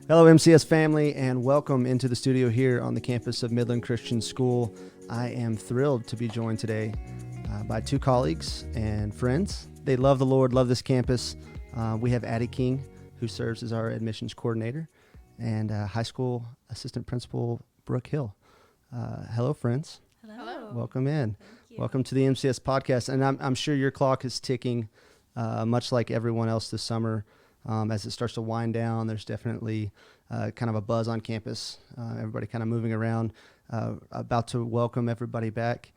Hello, MCS family, and welcome into the studio here on the campus of Midland Christian School. I am thrilled to be joined today by two colleagues and friends. They love the Lord, love this campus. We have Addy King, who serves as our admissions coordinator, and high school assistant principal Brooke Hill. Hello, friends. Hello. Welcome in. Thank you. Welcome to the MCS podcast. And I'm sure your clock is ticking, much like everyone else this summer. As it starts to wind down, there's definitely kind of a buzz on campus. Everybody kind of moving around, about to welcome everybody back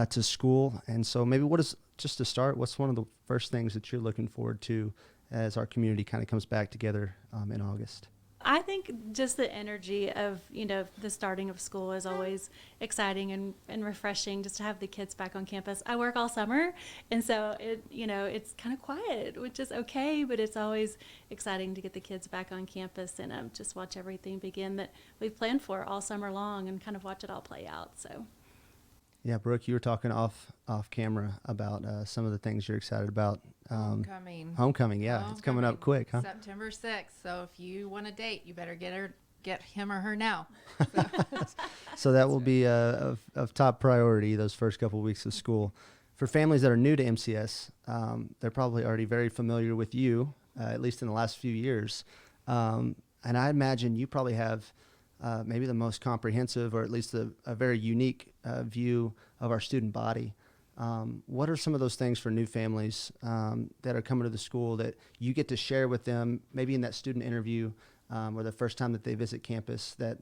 to school. And so maybe just to start, what's one of the first things that you're looking forward to as our community kind of comes back together in August? I think just the energy of, the starting of school is always exciting and refreshing just to have the kids back on campus. I work all summer, and so it's kind of quiet, which is okay, but it's always exciting to get the kids back on campus and just watch everything begin that we've planned for all summer long and kind of watch it all play out. So. Yeah, Brooke, you were talking off camera about some of the things you're excited about. Homecoming, yeah. It's coming up quick, huh? September 6th. So if you want a date, you better get him or her now. So that will be of top priority those first couple of weeks of school. For families that are new to MCS, they're probably already very familiar with you, at least in the last few years. And I imagine you probably have maybe the most comprehensive, or at least a very unique view of our student body. What are some of those things for new families that are coming to the school that you get to share with them, maybe in that student interview or the first time that they visit campus, that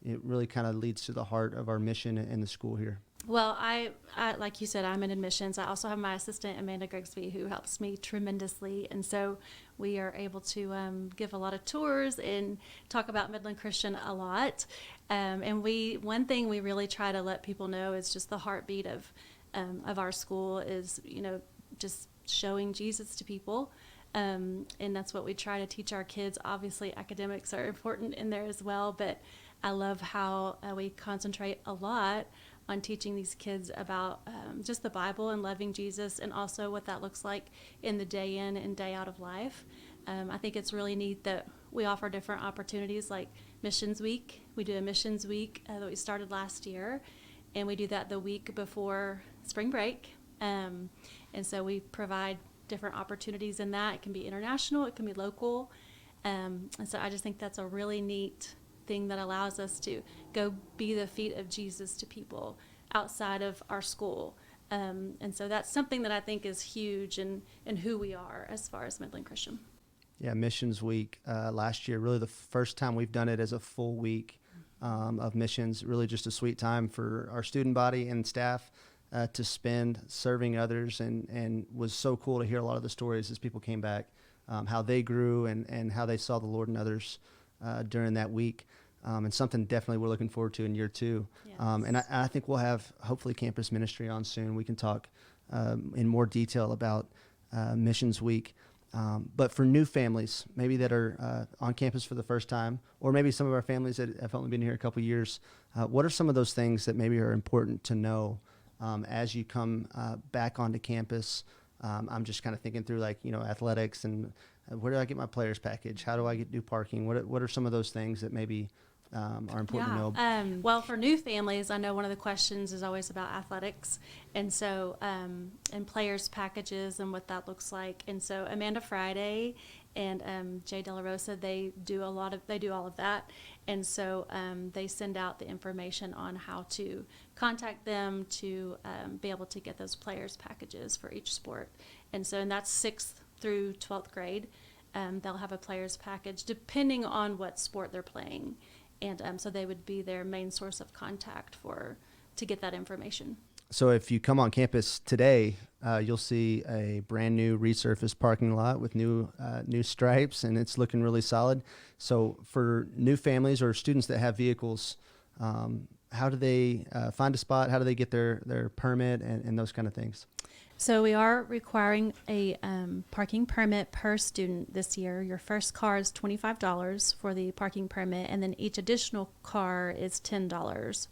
it really kind of leads to the heart of our mission in the school here? Well, I like you said, I'm in admissions. I also have my assistant, Amanda Grigsby, who helps me tremendously. And so we are able to give a lot of tours and talk about Midland Christian a lot. And one thing we really try to let people know is just the heartbeat of our school is, just showing Jesus to people. And that's what we try to teach our kids. Obviously, academics are important in there as well, but I love how we concentrate a lot on teaching these kids about just the Bible and loving Jesus, and also what that looks like in the day in and day out of life. I think it's really neat that we offer different opportunities like Missions Week. We do a Missions Week that we started last year, and we do that the week before spring break. And so we provide different opportunities in that. It can be international, it can be local. And so I just think that's a really neat thing that allows us to go be the feet of Jesus to people outside of our school. And so that's something that I think is huge in who we are as far as Midland Christian. Yeah, Missions Week last year, really the first time we've done it as a full week of missions, really just a sweet time for our student body and staff to spend serving others, and was so cool to hear a lot of the stories as people came back, how they grew and how they saw the Lord in others during that week. And something definitely we're looking forward to in year two. Yes. And I think we'll have hopefully campus ministry on soon. We can talk in more detail about Missions Week. But for new families, maybe that are on campus for the first time, or maybe some of our families that have only been here a couple of years, what are some of those things that maybe are important to know as you come back onto campus? I'm just kind of thinking through, athletics, and where do I get my players package? How do I do parking? What are some of those things that maybe are important to know? Well, for new families, I know one of the questions is always about athletics, and so and players packages and what that looks like. And so Amanda Friday and Jay De La Rosa, they do all of that, and so they send out the information on how to contact them to be able to get those players packages for each sport. And that's 6th through 12th grade. They'll have a players package depending on what sport they're playing. And so they would be their main source of contact to get that information. So if you come on campus today, you'll see a brand new resurfaced parking lot with new stripes, and it's looking really solid. So for new families or students that have vehicles, how do they find a spot? How do they get their permit and those kind of things? So we are requiring a parking permit per student this year. Your first car is $25 for the parking permit, and then each additional car is $10.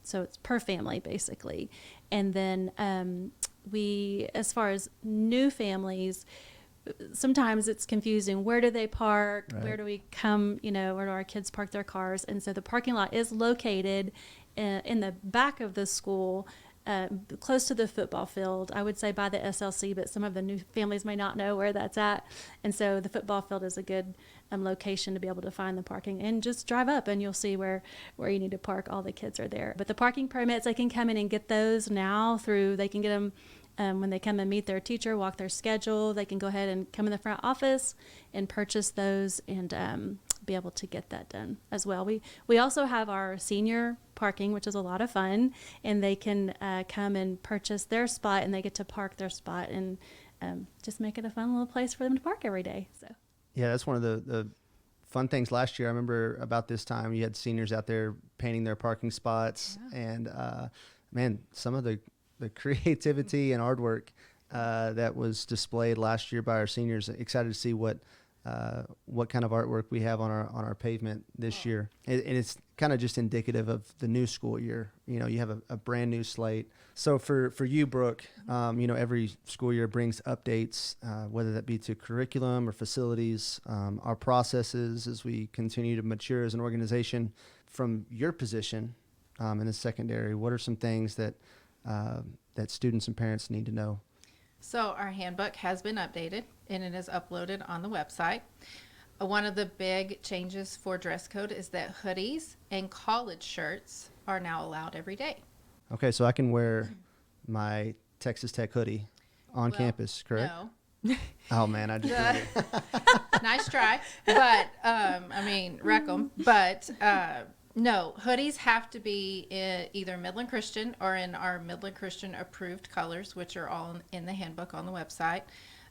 So it's per family, basically. And then we, as far as new families, sometimes it's confusing. Where do they park? Right. Where do we come, where do our kids park their cars? And so the parking lot is located in the back of the school, close to the football field, I would say by the SLC, but some of the new families may not know where that's at. And so the football field is a good location to be able to find the parking, and just drive up and you'll see where you need to park. All the kids are there. But the parking permits, they can come in and get those now they can get them when they come and meet their teacher, walk their schedule. They can go ahead and come in the front office and purchase those and be able to get that done as well. We also have our senior parking, which is a lot of fun, and they can come and purchase their spot, and they get to park their spot and just make it a fun little place for them to park every day. So Yeah, that's one of the fun things last year. I remember about this time you had seniors out there painting their parking spots, and man, some of the creativity and artwork that was displayed last year by our seniors. Excited to see what kind of artwork we have on our pavement this year. And it's kind of just indicative of the new school year. You have a brand new slate. So for you, Brooke, every school year brings updates, whether that be to curriculum or facilities, our processes as we continue to mature as an organization. From your position in the secondary, what are some things that students and parents need to know? So our handbook has been updated and it is uploaded on the website. One of the big changes for dress code is that hoodies and college shirts are now allowed every day. Okay, so I can wear my Texas Tech hoodie on campus, correct? No. Oh man, I just did it. Nice try. But, wreck 'em. But, no, hoodies have to be in either Midland Christian or in our Midland Christian approved colors, which are all in the handbook on the website.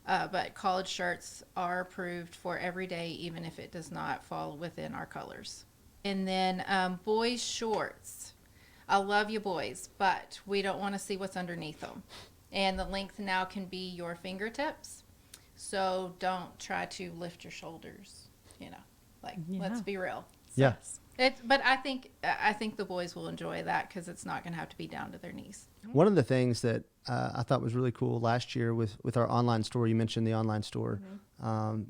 But college shirts are approved for every day, even if it does not fall within our colors. And then boys' shorts. I love you boys, but we don't want to see what's underneath them. And the length now can be your fingertips. So don't try to lift your shoulders, let's be real. Yeah. But I think the boys will enjoy that because it's not going to have to be down to their knees. One of the things that I thought was really cool last year with our online store, you mentioned the online store,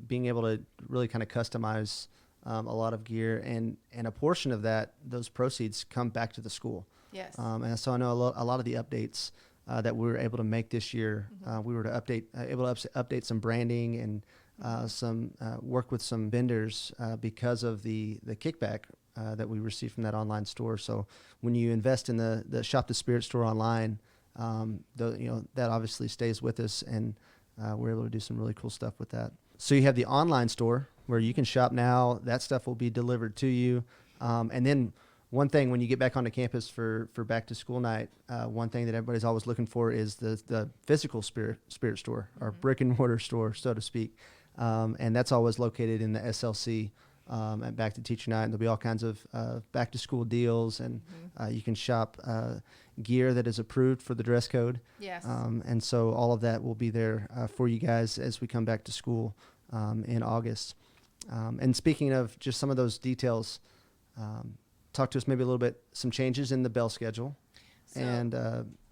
being able to really kind of customize a lot of gear, and a portion of those proceeds come back to the school. Yes. And so I know a lot of the updates that we were able to make this year, we were able to update some branding and some work with some vendors because of the kickback that we receive from that online store. So when you invest in the Shop the Spirit store online, that obviously stays with us, and we're able to do some really cool stuff with that. So you have the online store where you can shop now. That stuff will be delivered to you. And then one thing, when you get back onto campus for back to school night, one thing that everybody's always looking for is the physical spirit store, or brick and mortar store, so to speak. And that's always located in the SLC at Back to Teacher Night. And there'll be all kinds of back to school deals, and you can shop gear that is approved for the dress code. Yes. And so all of that will be there for you guys as we come back to school in August. And speaking of just some of those details, talk to us maybe a little bit, some changes in the bell schedule and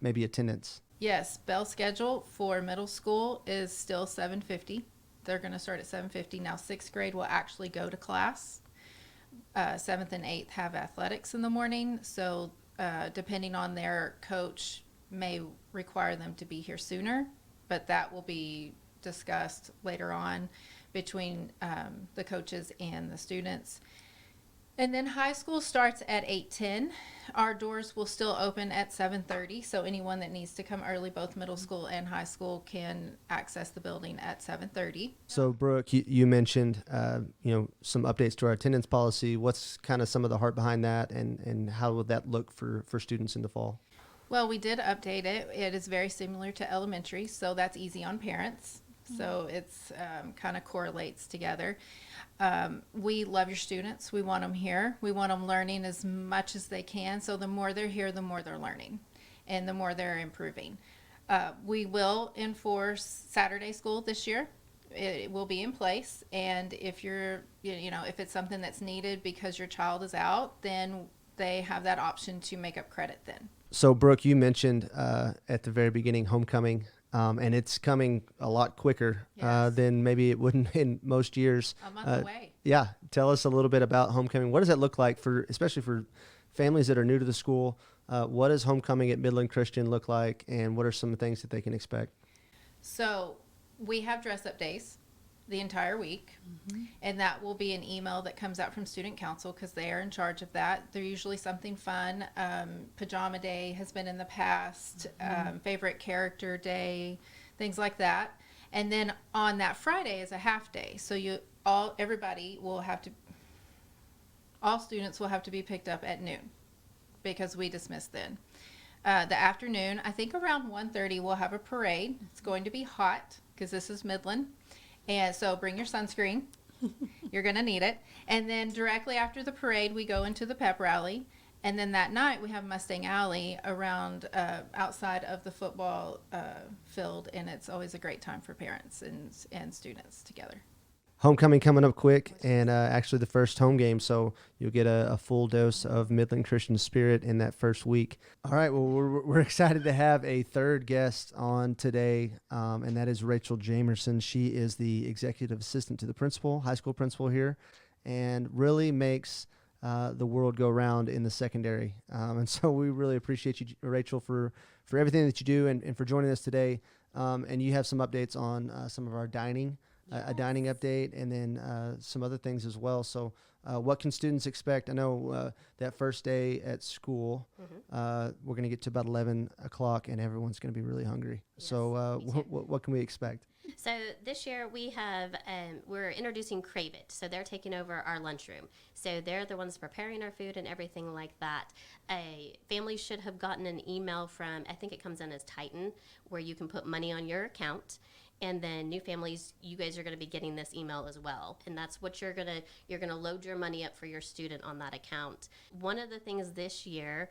maybe attendance. Yes, bell schedule for middle school is still 7:50. They're going to start at 7:50. Now 6th grade will actually go to class. 7th and 8th have athletics in the morning. So depending on their coach may require them to be here sooner, but that will be discussed later on between the coaches and the students. And then high school starts at 8:10. Our doors will still open at 7:30, so anyone that needs to come early, both middle school and high school, can access the building at 7:30. So Brooke, you mentioned some updates to our attendance policy. What's kind of some of the heart behind that, and how would that look for students in the fall? Well, we did update it. It is very similar to elementary, so that's easy on parents. So it's kind of correlates together. We love your students. We want them here. We want them learning as much as they can. So the more they're here, the more they're learning and the more they're improving. We will enforce Saturday school this year. It will be in place. And if if it's something that's needed because your child is out, then they have that option to make up credit then. So Brooke, you mentioned at the very beginning homecoming. And it's coming a lot quicker Yes. than maybe it wouldn't in most years. A month away. Yeah, tell us a little bit about homecoming. What does that look like especially for families that are new to the school? What does homecoming at Midland Christian look like, and what are some things that they can expect? So we have dress up days the entire week, and that will be an email that comes out from student council because they are in charge of that. They're usually something fun. Pajama day has been in the past, favorite character day, things like that. And then on that Friday is a half day. So all students will have to be picked up at noon because we dismiss then. The afternoon, I think around 1:30, we'll have a parade. It's going to be hot because this is Midland. And so bring your sunscreen. You're going to need it. And then directly after the parade, we go into the pep rally. And then that night, we have Mustang Alley around outside of the football field. And it's always a great time for parents and students together. Homecoming coming up quick, and actually the first home game, so you'll get a full dose of Midland Christian spirit in that first week. All right, well, we're excited to have a third guest on today, and that is Rachel Jamerson. She is the executive assistant to the principal, high school principal here, and really makes the world go round in the secondary. And so we really appreciate you, Rachel, for everything that you do and for joining us today. And you have some updates on some of our dining. A dining update, and then some other things as well. So what can students expect? I know that first day at school, we're going to get to about 11 o'clock, and everyone's going to be really hungry. Yes, So what can we expect? So this year we have, we're introducing Crave It. So they're taking over our lunchroom. So they're the ones preparing our food and everything like that. Families should have gotten an email from, I think it comes in as Titan, where you can put money on your account. And then new families, you guys are going to be getting this email as well. And that's what you're going to load your money up for your student on that account. One of the things this year,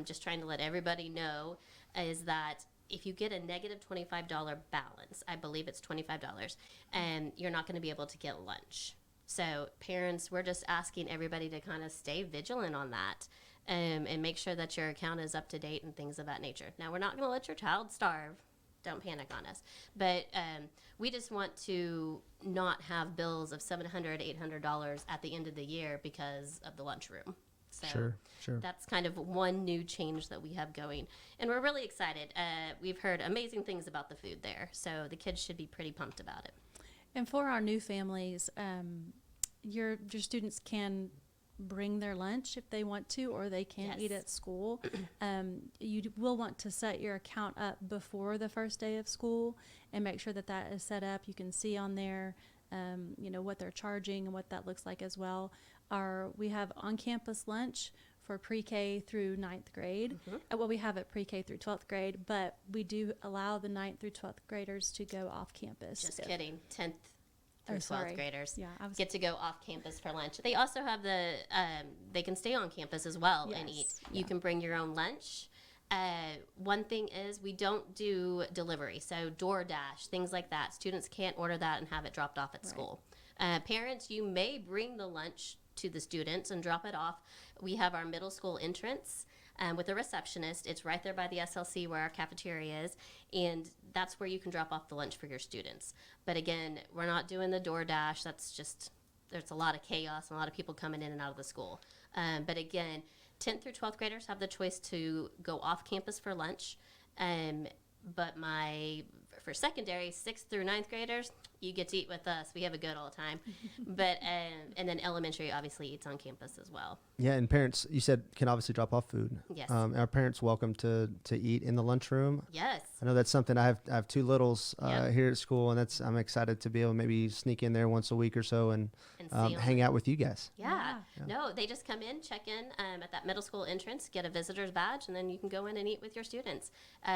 just trying to let everybody know, is that if you get a negative $25 balance, I believe it's $25, and you're not going to be able to get lunch. So parents, we're just asking everybody to kind of stay vigilant on that. And make sure that your account is up to date and things of that nature. Now, we're not going to let your child starve. Don't panic on us. But we just want to not have bills of $700, $800 at the end of the year because of the lunchroom. So Sure. that's kind of one new change that we have going. And we're really excited. We've heard amazing things about the food there. So the kids should be pretty pumped about it. And for our new families, your students can bring their lunch if they want to, or they can eat at school. You will want to set your account up before the first day of school and make sure that is set up. You can see on there, what they're charging and what that looks like as well. We have on-campus lunch for pre-K through 9th grade. Well, we have it pre-K through 12th grade, but we do allow the 9th through 12th graders to go off campus. Just kidding. 10th through 12th graders get to go off campus for lunch. They also have they can stay on campus as well and eat. You can bring your own lunch. One thing is we don't do delivery, so DoorDash, things like that. Students can't order that and have it dropped off at school. Parents, you may bring the lunch to the students and drop it off. We have our middle school entrance with a receptionist. It's right there by the SLC where our cafeteria is, and that's where you can drop off the lunch for your students. But again, we're not doing the DoorDash. There's a lot of chaos and a lot of people coming in and out of the school. But again, 10th through 12th graders have the choice to go off campus for lunch. But for secondary, 6th through 9th graders, you get to eat with us. We have a good old time. But and then elementary obviously eats on campus as well. Yeah, and parents, you said, can obviously drop off food. Yes. Are parents welcome to eat in the lunchroom? Yes. I know that's something I have two littles here at school, and I'm excited to be able to maybe sneak in there once a week or so and hang out with you guys. Yeah. No, they just come in, check in at that middle school entrance, get a visitor's badge, and then you can go in and eat with your students.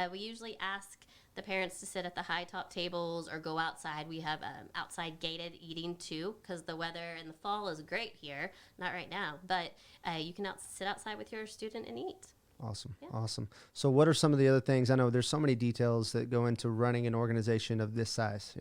We usually ask the parents to sit at the high top tables or go outside. We have outside gated eating too, because the weather in the fall is great here. Not right now, but you can sit outside with your student and eat. Awesome. So what are some of the other things? I know there's so many details that go into running an organization of this size.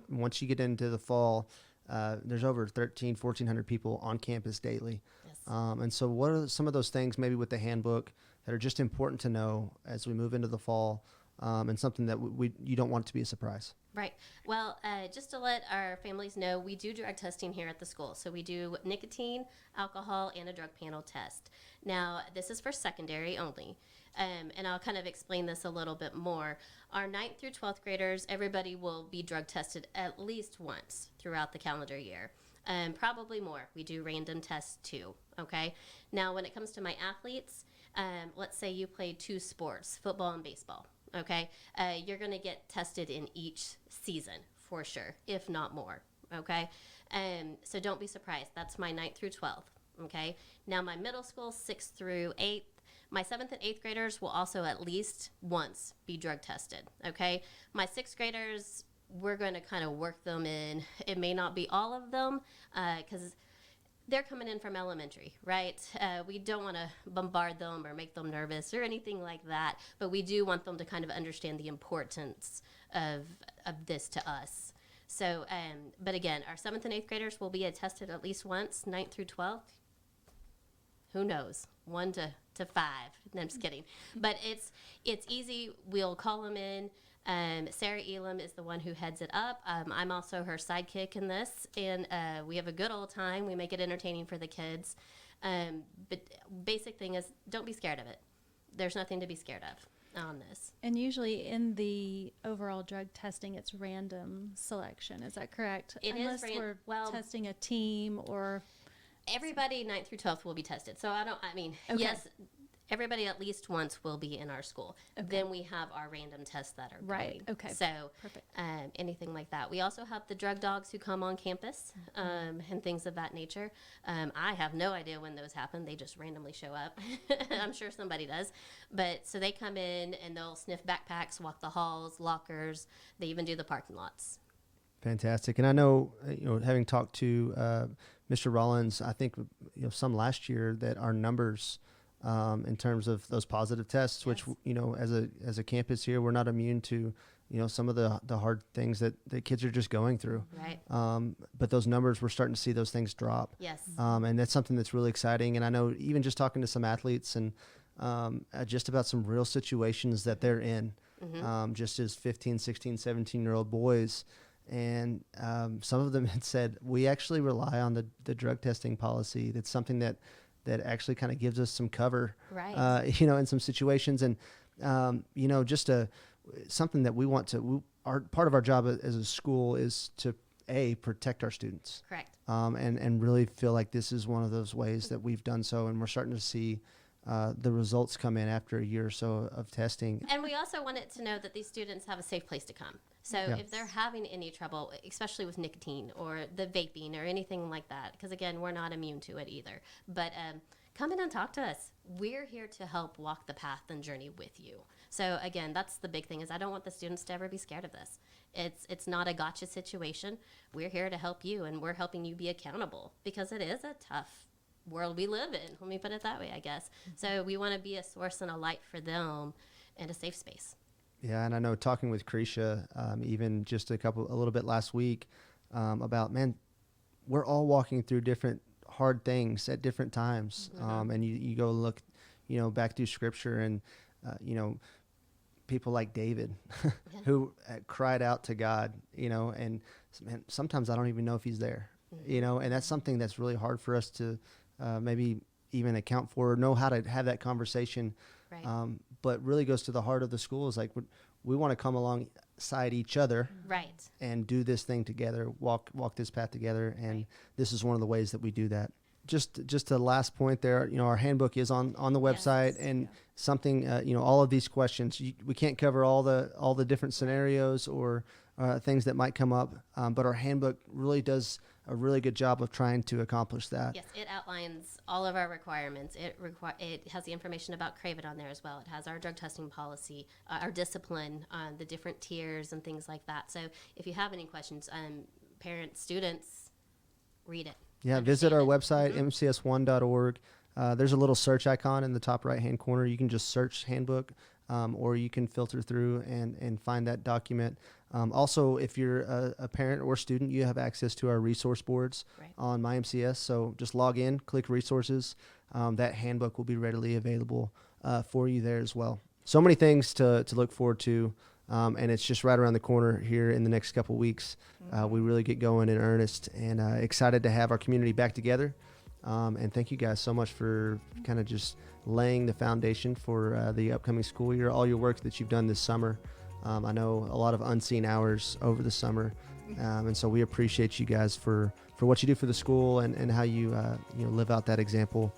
Once you get into the fall, there's over 1,400 people on campus daily. Yes. And so what are some of those things maybe with the handbook that are just important to know as we move into the fall and something that you don't want it to be a surprise. Right. Well, just to let our families know, we do drug testing here at the school. So we do nicotine, alcohol, and a drug panel test. Now, this is for secondary only. And I'll kind of explain this a little bit more. Our 9th through 12th graders, everybody will be drug tested at least once throughout the calendar year. Probably more. We do random tests too. Okay. Now, when it comes to my athletes, let's say you play 2 sports, football and baseball. Okay, you're going to get tested in each season for sure, if not more. Okay, so don't be surprised. That's my 9th through 12th. Okay, now my middle school, 6th through 8th. My 7th and 8th graders will also at least once be drug tested. Okay, my 6th graders, we're going to kind of work them in. It may not be all of them because they're coming in from elementary, right? We don't want to bombard them or make them nervous or anything like that, but we do want them to kind of understand the importance of this to us. So, but again, our 7th and 8th graders will be tested at least once, 9th through 12th. Who knows? 1 to 5. No, I'm just kidding. But it's easy. We'll call them in. Sarah Elam is the one who heads it up. I'm also her sidekick in this, and we have a good old time. We make it entertaining for the kids. But basic thing is, don't be scared of it. There's nothing to be scared of on this. And usually in the overall drug testing, it's random selection. Is that correct? It Unless is we're testing a team or... Everybody 9th through 12th will be tested. So Okay. Yes, everybody at least once will be in our school. Okay. Then we have our random tests that are Right. going. Okay. So Perfect. anything like that. We also have the drug dogs who come on campus and things of that nature. I have no idea when those happen. They just randomly show up. I'm sure somebody does. But so they come in and they'll sniff backpacks, walk the halls, lockers. They even do the parking lots. Fantastic. And I know, having talked to Mr. Rollins, I think, some last year, that our numbers in terms of those positive tests, which, as a campus here, we're not immune to, some of the hard things that the kids are just going through. Right. But those numbers, we're starting to see those things drop. Yes. And that's something that's really exciting. And I know even just talking to some athletes and just about some real situations that they're in, just as 15, 16, 17-year-old boys. And some of them had said, we actually rely on the drug testing policy. That's something that actually kind of gives us some cover, Right. In some situations. And, just something that we want to, part of our job as a school is to, protect our students. Correct. And really feel like this is one of those ways that we've done so. And we're starting to see the results come in after a year or so of testing. And we also wanted to know that these students have a safe place to come. So if they're having any trouble, especially with nicotine or the vaping or anything like that, because again, we're not immune to it either. But come in and talk to us. We're here to help walk the path and journey with you. So again, that's the big thing, is I don't want the students to ever be scared of this. It's not a gotcha situation. We're here to help you, and we're helping you be accountable, because it is a tough world we live in. Let me put it that way, I guess. So we want to be a source and a light for them and a safe space. Yeah, and I know talking with Krisha, even just a little bit last week, about, man, we're all walking through different hard things at different times. And you go look, back through scripture and, people like David who cried out to God, and man, sometimes I don't even know if he's there, and that's something that's really hard for us to maybe even account for or know how to have that conversation. Right. But really goes to the heart of the school, is like we want to come alongside each other, Right. and do this thing together, walk this path together, and this is one of the ways that we do that. Just a last point there, our handbook is on the website, and something, all of these questions, we can't cover all the different scenarios or things that might come up, but our handbook really does a really good job of trying to accomplish that. Yes, it outlines all of our requirements. It has the information about Crave It on there as well. It has our drug testing policy, our discipline, the different tiers and things like that. So if you have any questions, parents, students, read it. Yeah, visit our Understand it. website, mcs1.org. There's a little search icon in the top right-hand corner. You can just search handbook, or you can filter through and find that document. Also, if you're a parent or student, you have access to our resource boards Right. on MyMCS. So just log in, click resources. That handbook will be readily available for you there as well. so many things to look forward to. And it's just right around the corner here in the next couple weeks. We really get going in earnest, and excited to have our community back together. And thank you guys so much for kind of just laying the foundation for the upcoming school year, all your work that you've done this summer. I know a lot of unseen hours over the summer. And so we appreciate you guys for what you do for the school, and how you live out that example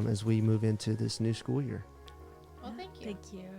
as we move into this new school year. Well, thank you. Thank you.